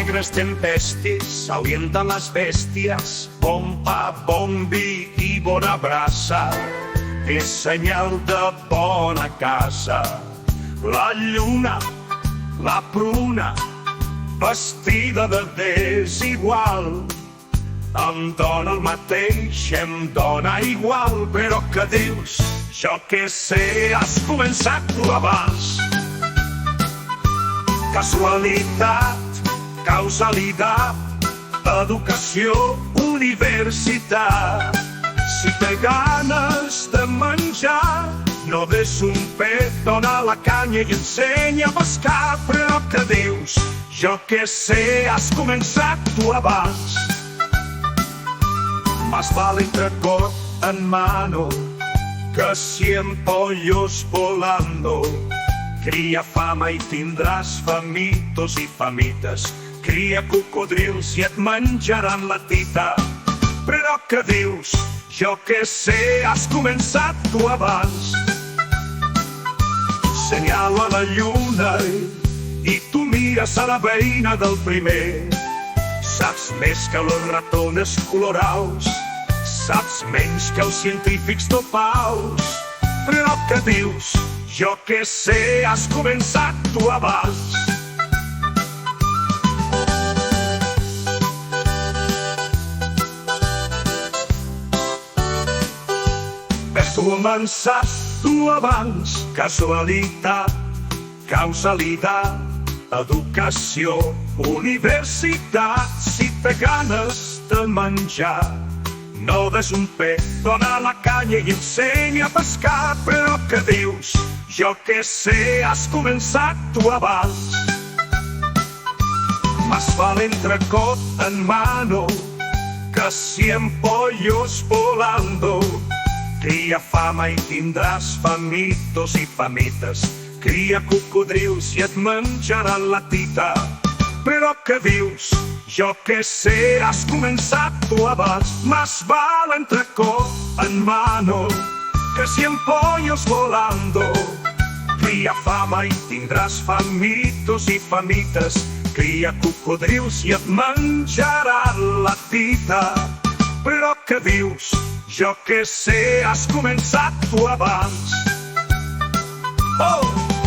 negres tempestes ahuyenten les bèsties. Bon pa, bon vi i bona braça és senyal de bona casa. La lluna, la pruna, vestida de desigual, em dona el mateix, em dona igual. Però què dius? Jo què sé, has començat tu abans. Casualitat, causalitat, educació, universitat. Si té ganes de menjar, no des un pet, dona la canya i ensenya a pescar. Però què dius? Jo què sé, has començat tu abans. Más vale entre cor en mano que 100 pollos volando. Cria fama i tindràs famitos i famites. Cria cocodrils i et menjaran la tita. Però què dius? Jo què sé, has començat tu abans. Senyalo a la lluna i tu mires a la veïna del primer. Saps més que los ratones coloraus, saps menys que els científics topaus. Però què dius? Jo què sé, has començat tu abans. Ves començat tu abans. Casualitat, causalitat, educació, universitat. Si té ganes de menjar, no des un pet, dona la canya i ensenya a pescar. Però què dius? Jo què sé, has començat tu abans. Más vale entrecot en mano que 100 pollos volando. Cria fama i tindràs famitos i famites. Cria cocodrils i et menjaran la tita. Però què dius? Jo què sé, has començat tu abans. Más vale entrecot en mano que 100 pollos volando. Cria fama i tindràs famitos i famites. Cria cocodrils i et menjaran la tita. Però què dius? Jo què sé, has començat tu abans. Oh!